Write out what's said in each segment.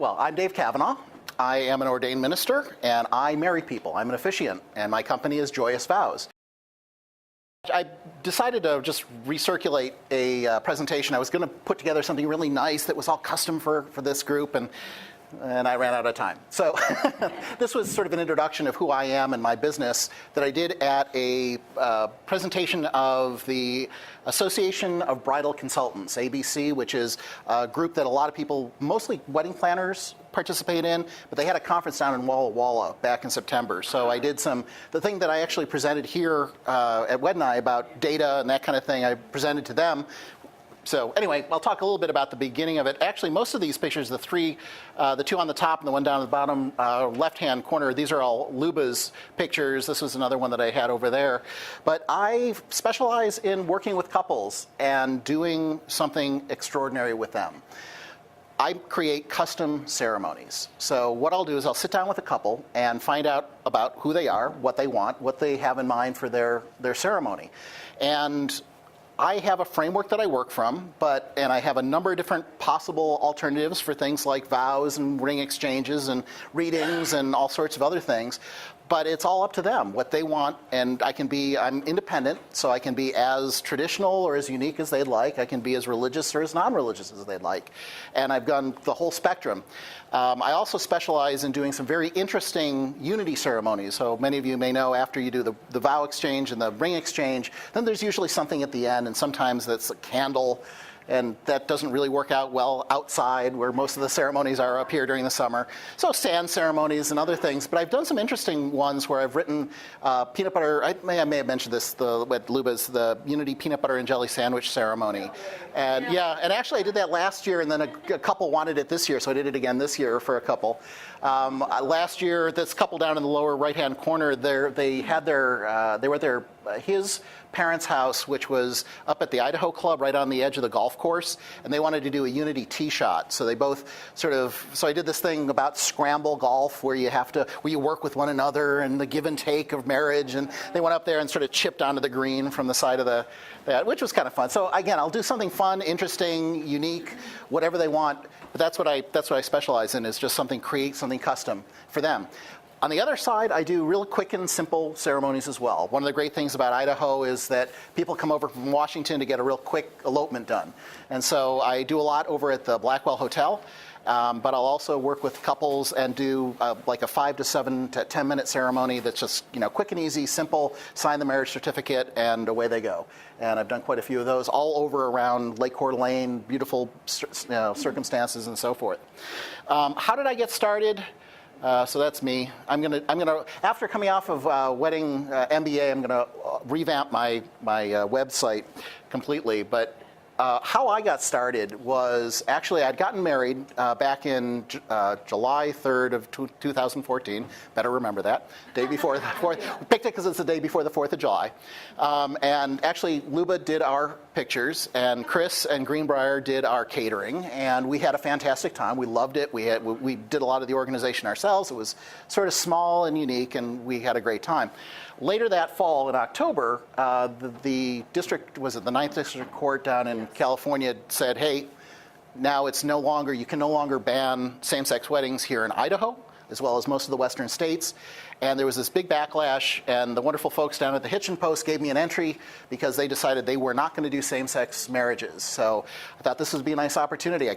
Well, I'm Dave Cavanaugh. I am an ordained minister, and I marry people. I'm an officiant, and my company is Joyous Vows. I decided to just recirculate a presentation. I was going to put together something really nice that was all custom for this group, and I ran out of time. So this was sort of an introduction of who I am and my business that I did at a presentation of the Association of Bridal Consultants, ABC, which is a group that a lot of people, mostly wedding planners, participate in, but they had a conference down in Walla Walla back in September. So I did the thing that I actually presented here at WEDNI about data and that kind of thing, I presented to them. So anyway, I'll talk a little bit about the beginning of it. Actually, most of these pictures, the two on the top and the one down at the bottom left-hand corner, these are all Luba's pictures. This was another one that I had over there. But I specialize in working with couples and doing something extraordinary with them. I create custom ceremonies. So what I'll do is I'll sit down with a couple and find out about who they are, what they want, what they have in mind for their ceremony. And I have a framework that I work from, and I have a number of different possible alternatives for things like vows and ring exchanges and readings and all sorts of other things. But it's all up to them, what they want, and I'm independent, so I can be as traditional or as unique as they'd like. I can be as religious or as non-religious as they'd like. And I've done the whole spectrum. I also specialize in doing some very interesting unity ceremonies. So many of you may know after you do the vow exchange and the ring exchange, then there's usually something at the end, and sometimes that's a candle. And that doesn't really work out well outside where most of the ceremonies are up here during the summer. So sand ceremonies and other things. But I've done some interesting ones where I've written peanut butter, I may have mentioned this, with Luba's, the Unity peanut butter and jelly sandwich ceremony. And and actually I did that last year, and then a couple wanted it this year, so I did it again this year for a couple. Last year, this couple down in the lower right-hand corner, they were at his parents' house, which was up at the Idaho Club right on the edge of the golf course, and they wanted to do a unity tee shot. So they both so I did this thing about scramble golf where you work with one another and the give and take of marriage, and they went up there and sort of chipped onto the green from the side of that, which was kind of fun. So again, I'll do something fun, interesting, unique, whatever they want, but that's what I specialize in, is just create something custom for them. On the other side, I do real quick and simple ceremonies as well. One of the great things about Idaho is that people come over from Washington to get a real quick elopement done. And so I do a lot over at the Blackwell Hotel, but I'll also work with couples and do like a 5 to 7 to 10 minute ceremony that's just quick and easy, simple, sign the marriage certificate, and away they go. And I've done quite a few of those all over around Lake Coeur d'Alene, beautiful circumstances and so forth. How did I get started? So that's me. I'm gonna after coming off of WeddingMBA, I'm gonna revamp my website completely. But how I got started was actually I'd gotten married back in July 3rd of 2014. Better remember that. Day before the 4th. We picked it because it's the day before the 4th of July. And actually, Luba did our pictures, and Chris and Greenbrier did our catering, and we had a fantastic time. We loved it. We did a lot of the organization ourselves. It was sort of small and unique, and we had a great time. Later that fall, in October, the district, was it the 9th District Court down in California, said, hey, now you can no longer ban same-sex weddings here in Idaho, as well as most of the western states. And there was this big backlash, and the wonderful folks down at the Hitchin Post gave me an entry because they decided they were not going to do same-sex marriages. So I thought this would be a nice opportunity. I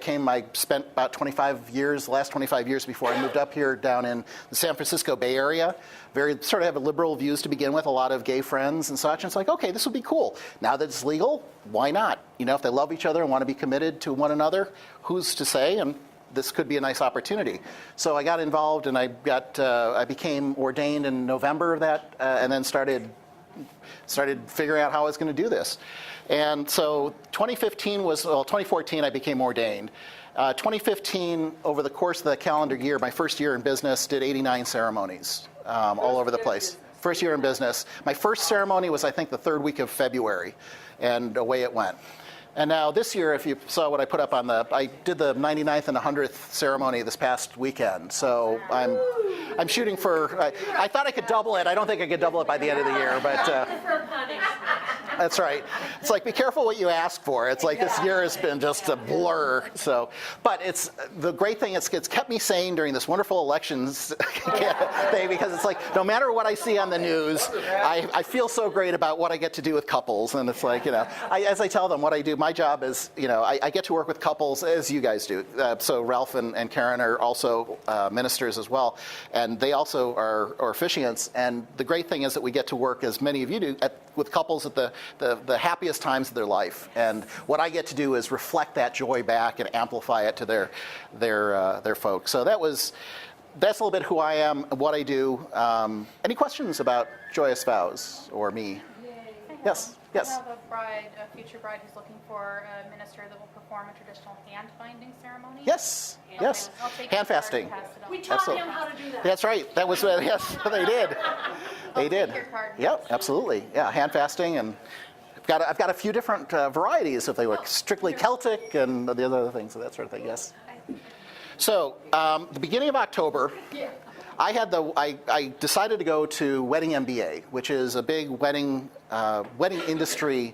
spent about the last 25 years before I moved up here down in the San Francisco Bay Area. Sort of have liberal views to begin with, a lot of gay friends and such. And it's like, okay, this would be cool. Now that it's legal, why not? If they love each other and want to be committed to one another, who's to say? And this could be a nice opportunity. So I got involved, and I became ordained in November of that, and then started figuring out how I was going to do this. And so 2014 I became ordained. 2015, over the course of the calendar year, my first year in business, did 89 ceremonies all over the place. First year in business. My first ceremony was, I think, the 3rd week of February, and away it went. And now this year, if you saw what I put up I did the 99th and 100th ceremony this past weekend. So I'm shooting for, I thought I could double it. I don't think I could double it by the end of the year, but. That's right. It's like, be careful what you ask for. It's like this year has been just a blur. So, but it's the great thing. It's kept me sane during this wonderful elections thing, because it's like no matter what I see on the news, I feel so great about what I get to do with couples. And it's like, as I tell them what I do, my job is, I get to work with couples as you guys do. So Ralph and Karen are also ministers as well, and they also are officiants. And the great thing is that we get to work, as many of you do, with couples at the happiest times of their life. And what I get to do is reflect that joy back and amplify it to their folks. So that's a little bit who I am, what I do. Any questions about Joyous Vows or me? Yes. Yes. I have a future bride who's looking for a minister that will perform a traditional hand binding ceremony. Yes. Yes. Hand fasting. We taught him how to do that. That's right. That was yes. They did. They did. Yep. Absolutely. Yeah. Hand fasting, and I've got a few different varieties if they were strictly Celtic and the other things, so that sort of thing. Yes. So the beginning of October. I decided to go to WeddingMBA, which is a big wedding industry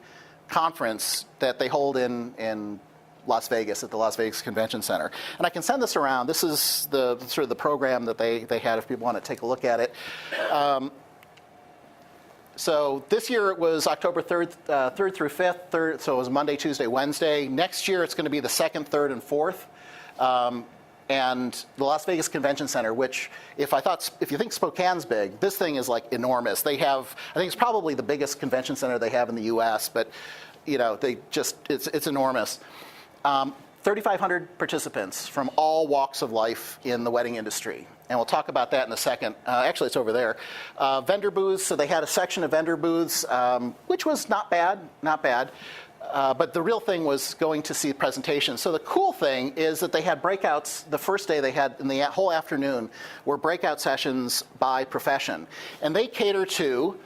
conference that they hold in Las Vegas at the Las Vegas Convention Center. And I can send this around. This is the sort of the program that they had if people want to take a look at it. So this year it was October 3rd through 5th, so it was Monday, Tuesday, Wednesday. Next year it's going to be the 2nd, 3rd, and 4th. And the Las Vegas Convention Center, which if you think Spokane's big, this thing is like enormous. I think it's probably the biggest convention center they have in the U.S., but it's enormous. 3,500 participants from all walks of life in the wedding industry. And we'll talk about that in a second. Actually, it's over there. Vendor booths, so they had a section of vendor booths, which was not bad. But the real thing was going to see presentations. So the cool thing is that they had breakouts. The first day they had, in the whole afternoon, were breakout sessions by profession. And they cater to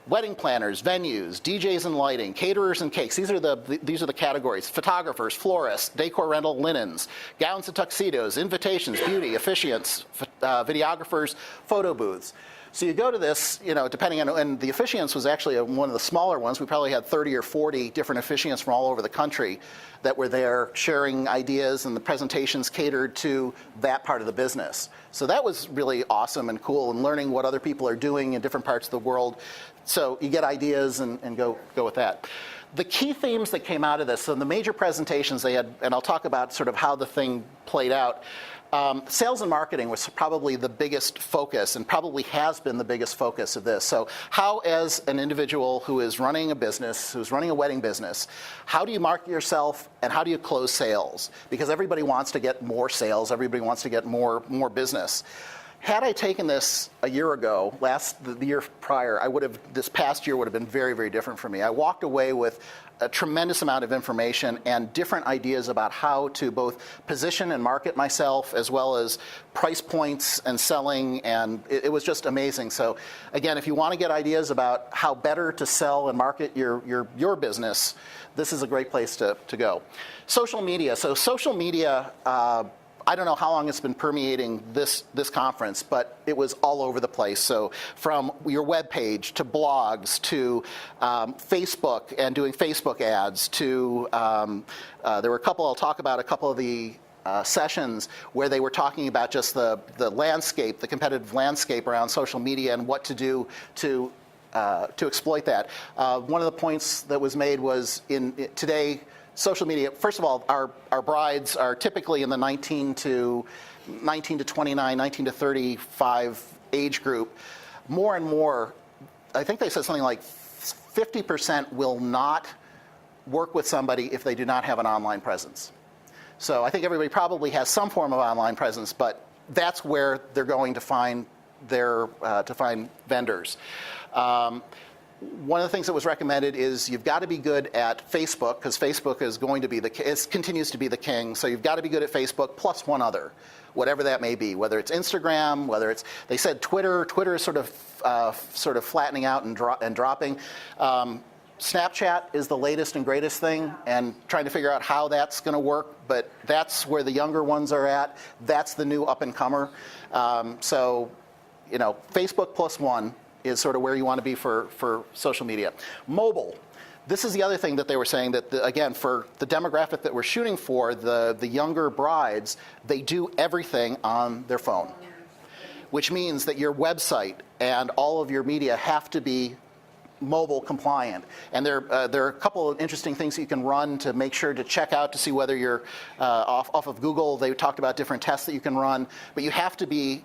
wedding planners, venues, DJs and lighting, caterers and cakes. These are the categories. Photographers, florists, decor rental, linens, gowns and tuxedos, invitations, beauty, officiants, videographers, photo booths. So you go to this, depending on, and the officiants was actually one of the smaller ones. We probably had 30 or 40 different officiants from all over the country that were there sharing ideas, and the presentations catered to that part of the business. So that was really awesome and cool, and learning what other people are doing in different parts of the world. So you get ideas and go with that. The key themes that came out of this, so the major presentations they had, and I'll talk about sort of how the thing played out. Sales and marketing was probably the biggest focus, and probably has been the biggest focus of this. So how, as an individual who is running a business, who's running a wedding business, how do you market yourself and how do you close sales? Because everybody wants to get more sales, everybody wants to get more business. Had I taken this a year ago, the year prior, this past year would have been very, very different for me. I walked away with a tremendous amount of information and different ideas about how to both position and market myself, as well as price points and selling, and it was just amazing. So again, if you want to get ideas about how better to sell and market your business, this is a great place to go. Social media. So social media, I don't know how long it's been permeating this conference, but it was all over the place. So from your web page to blogs to Facebook and doing Facebook ads to there were I'll talk about a couple of the sessions where they were talking about just the landscape, the competitive landscape around social media and what to do to exploit that. One of the points that was made was today. Social media, first of all, our brides are typically in the 19 to 29, 19 to 35 age group. More and more, I think they said something like 50% will not work with somebody if they do not have an online presence. So I think everybody probably has some form of online presence, but that's where they're going to find vendors. One of the things that was recommended is you've got to be good at Facebook, because Facebook is going to be continues to be the king. So you've got to be good at Facebook plus one other, whatever that may be. Whether it's Instagram, whether it's, they said Twitter. Twitter is sort of flattening out and dropping. Snapchat is the latest and greatest thing, and trying to figure out how that's going to work. But that's where the younger ones are at. That's the new up and comer. So, Facebook plus one is sort of where you want to be for social media. Mobile. this is the other thing that they were saying, that, again, for the demographic that we're shooting for, the younger brides, they do everything on their phone, which means that your website and all of your media have to be mobile compliant. And there are a couple of interesting things that you can run to make sure to check out to see whether you're off of Google. They talked about different tests that you can run, but you have to be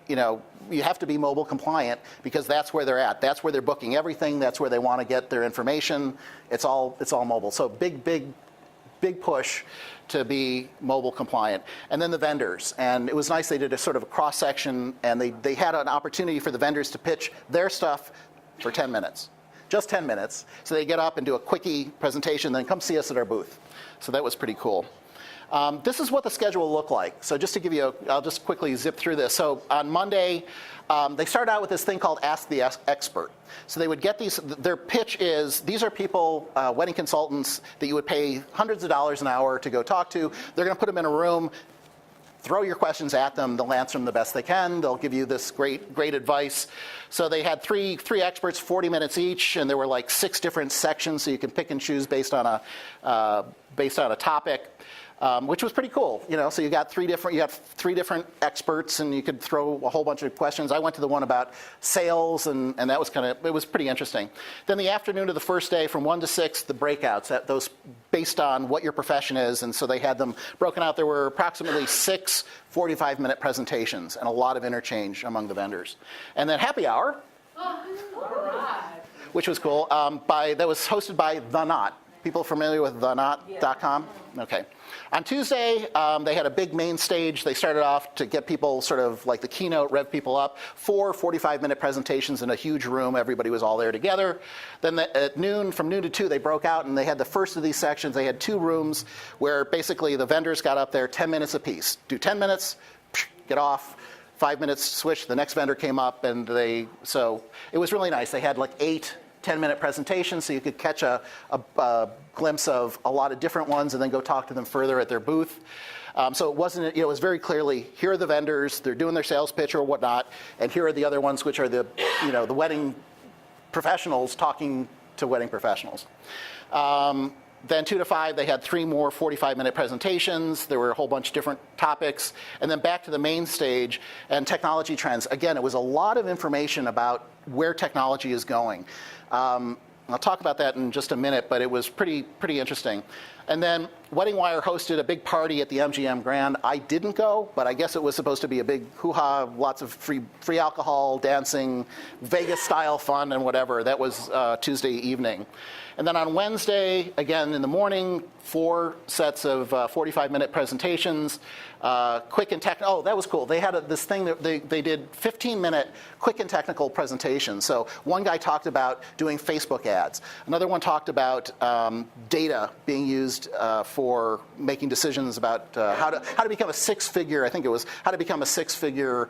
mobile compliant, because that's where they're at. That's where they're booking everything. That's where they want to get their information. It's all mobile. So big push to be mobile compliant. And then the vendors. And it was nice, they did a sort of a cross section, and they had an opportunity for the vendors to pitch their stuff for 10 minutes. Just 10 minutes. So they get up and do a quickie presentation, then come see us at our booth. So that was pretty cool. This is what the schedule looked like. So just to give you I'll just quickly zip through this. So on Monday, they started out with this thing called Ask the Expert. So they would get their pitch is, these are people, wedding consultants, that you would pay hundreds of dollars an hour to go talk to. They're going to put them in a room, throw your questions at them. They'll answer them the best they can. They'll give you this great advice. So they had three experts, 40 minutes each, and there were like 6 different sections, so you can pick and choose based on a topic. Which was pretty cool, So you got three different experts, and you could throw a whole bunch of questions. I went to the one about sales, and that was it was pretty interesting. Then the afternoon of the first day, from 1 to 6, the breakouts, those based on what your profession is, and so they had them broken out. There were approximately 6 45-minute presentations, and a lot of interchange among the vendors. And then happy hour, which was cool. That was hosted by The Knot. People familiar with theknot.com? Okay. On Tuesday, they had a big main stage. They started off to get people sort of like the keynote, rev people up. 4 45-minute presentations in a huge room. Everybody was all there together. Then at noon, from noon to 2, they broke out, and they had the first of these sections. They had 2 rooms where basically the vendors got up there 10 minutes apiece. Do 10 minutes, get off. 5 minutes, switch. The next vendor came up, and so it was really nice. They had like 8 10-minute presentations, so you could catch a glimpse of a lot of different ones and then go talk to them further at their booth. So it wasn't, it was very clearly, here are the vendors, they're doing their sales pitch or whatnot, and here are the other ones, which are the wedding professionals talking to wedding professionals. Then 2 to 5, they had 3 more 45-minute presentations. There were a whole bunch of different topics. And then back to the main stage and technology trends. Again, it was a lot of information about where technology is going. I'll talk about that in just a minute, but it was pretty interesting. And then Wedding Wire hosted a big party at the MGM Grand. I didn't go, but I guess it was supposed to be a big hoo-ha, lots of free alcohol, dancing, Vegas-style fun and whatever. That was Tuesday evening. And then on Wednesday, again in the morning, 4 sets of 45-minute presentations. Quick and technical. Oh, that was cool. They had this thing that they did 15-minute quick and technical presentations. So one guy talked about doing Facebook ads. Another one talked about data being used for making decisions about how to become a 6-figure. I think it was how to become a 6-figure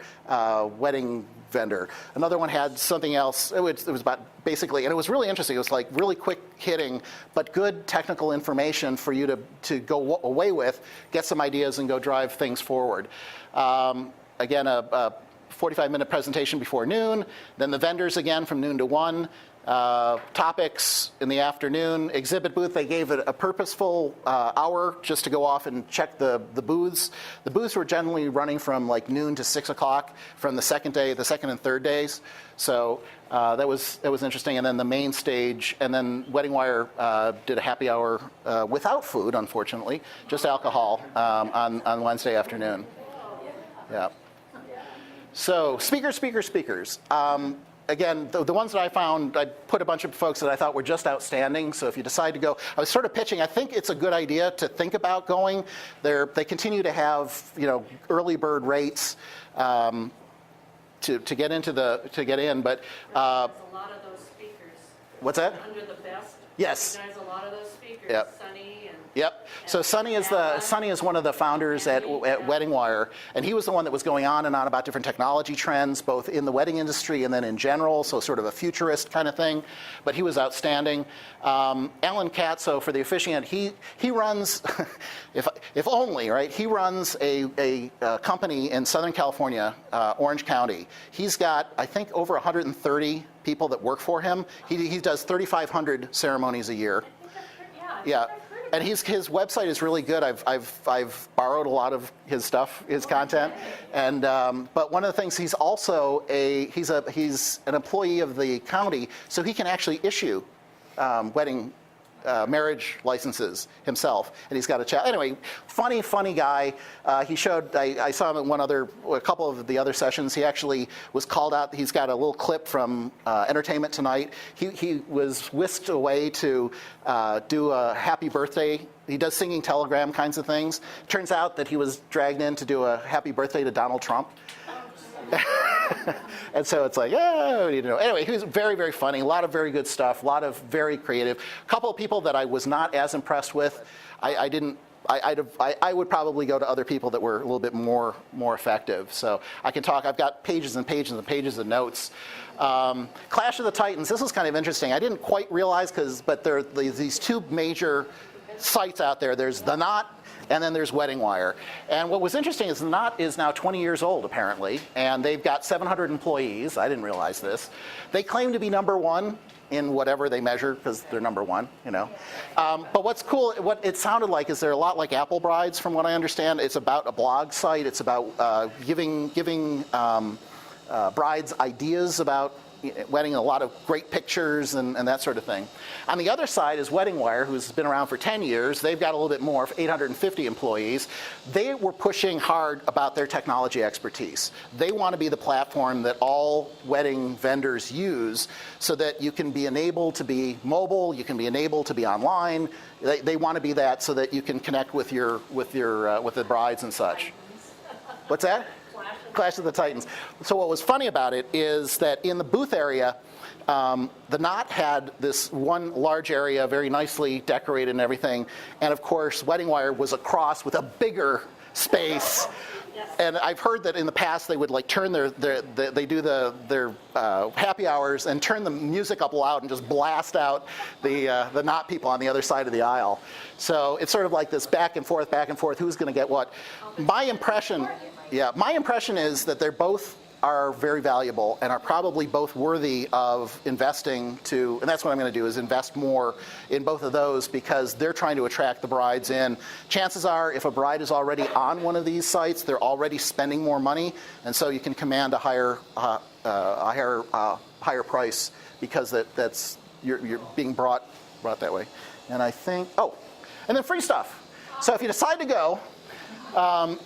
wedding vendor. Another one had something else. It was about basically, and it was really interesting. It was like really quick hitting, but good technical information for you to go away with, get some ideas, and go drive things forward. Again, a 45-minute presentation before noon. Then the vendors again from noon to 1. Topics in the afternoon. Exhibit booth, they gave it a purposeful hour just to go off and check the booths. The booths were generally running from like noon to 6 o'clock from the second and third days. So that was interesting. And then the main stage, and then Wedding Wire did a happy hour without food, unfortunately, just alcohol on Wednesday afternoon. Yeah. So speakers. Again, the ones that I found, I put a bunch of folks that I thought were just outstanding. So if you decide to go, I was sort of pitching, I think it's a good idea to think about going. They continue to have, early bird rates to get in, but a lot of those speakers. What's that? Under the best. Yes. Recognize a lot of those speakers. Yep. Sunny and Yep. So Sonny is one of the founders at WeddingWire, and he was the one that was going on and on about different technology trends, both in the wedding industry and then in general. So sort of a futurist kind of thing. But he was outstanding. Alan Katzo, for the officiant, he runs, if only, right? He runs a company in Southern California, Orange County. He's got, I think, over 130 people that work for him. He does 3,500 ceremonies a year. Yeah. And his website is really good. I've borrowed a lot of his stuff, his content, and but one of the things, he's also he's an employee of the county, so he can actually issue wedding marriage licenses himself, and he's got a chat. Anyway, funny guy. He showed. I saw him at a couple of the other sessions. He actually was called out. He's got a little clip from Entertainment Tonight. He was whisked away to do a happy birthday. He does singing telegram kinds of things. Turns out that he was dragged in to do a happy birthday to Donald Trump. And so it's like, yeah, you know. Anyway, he was very, very funny. A lot of very good stuff. A lot of very creative. A couple of people that I was not as impressed with. I would probably go to other people that were a little bit more effective. So I can talk. I've got pages and pages and pages of notes. Clash of the Titans. This was kind of interesting. I didn't quite realize but there are these two major sites out there. There's The Knot, and then there's WeddingWire. And what was interesting is The Knot is now 20 years old, apparently, and they've got 700 employees. I didn't realize this. They claim to be number one in whatever they measure, because they're number one, you know. But what's cool, what it sounded like is they're a lot like Apple Brides, from what I understand. It's about a blog site. It's about giving brides ideas about wedding, a lot of great pictures and that sort of thing. On the other side is WeddingWire, who's been around for 10 years. They've got a little bit more, 850 employees. They were pushing hard about their technology expertise. They want to be the platform that all wedding vendors use so that you can be enabled to be mobile, you can be enabled to be online. They want to be that so that you can connect with the brides and such. What's that? Clash of the Titans. So what was funny about it is that in the booth area, The Knot had this one large area, very nicely decorated and everything, and of course WeddingWire was across with a bigger space. Yes. And I've heard that in the past they would like turn their happy hours and turn the music up loud and just blast out the Knot people on the other side of the aisle. So it's sort of like this back and forth, who's going to get what. My impression is that they're both are very valuable and are probably both worthy of investing to, and that's what I'm going to do, is invest more in both of those, because they're trying to attract the brides in. Chances are, if a bride is already on one of these sites, they're already spending more money, and so you can command a higher price, because that's you're being brought that way. And I think, and then free stuff. So if you decide to go,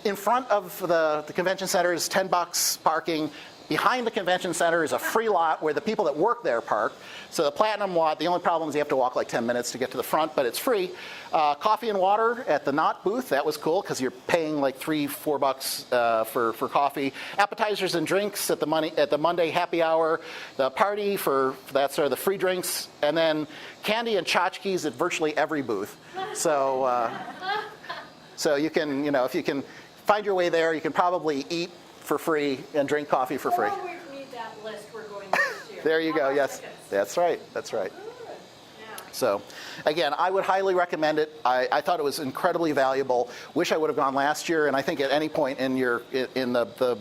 in front of the convention center is $10 parking. Behind the convention center is a free lot where the people that work there park. So the Platinum lot, the only problem is you have to walk like 10 minutes to get to the front, but it's free. Coffee and water at the Knot booth. That was cool, because you're paying like $3-4 for coffee. Appetizers and drinks at the Monday happy hour. The party for that's sort of the free drinks, and then candy and tchotchkes at virtually every booth. So you can, if you can find your way there, you can probably eat for free and drink coffee for free. Well, we need that list we're going to do. There you go. Yes, that's right. Yeah. So, again, I would highly recommend it. I thought it was incredibly valuable. Wish I would have gone last year. And I think at any point in the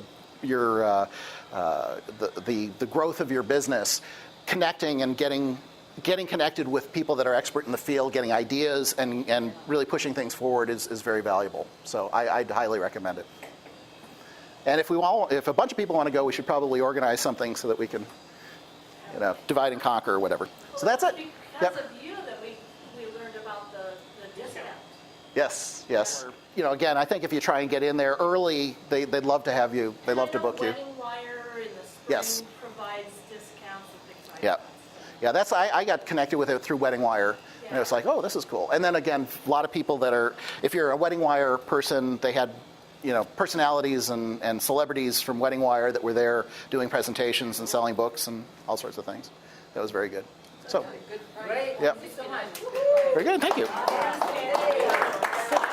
growth of your business, connecting and getting connected with people that are expert in the field, getting ideas, and really pushing things forward is very valuable. So I'd highly recommend it. And if a bunch of people want to go, we should probably organize something so that we can, divide and conquer or whatever. So that's it. That's a view that we learned about the discount. Yes. Again, I think if you try and get in there early, they'd love to have you. They love to book you. WeddingWire in the spring provides discounts and things like that. Yeah, I got connected with it through WeddingWire, and it was like, oh, this is cool. And then again, a lot of people that are, if you're a WeddingWire person, they had, personalities and celebrities from WeddingWire that were there doing presentations and selling books and all sorts of things. That was very good. So, Great. yep. Thank you so much. Very good. Thank you. So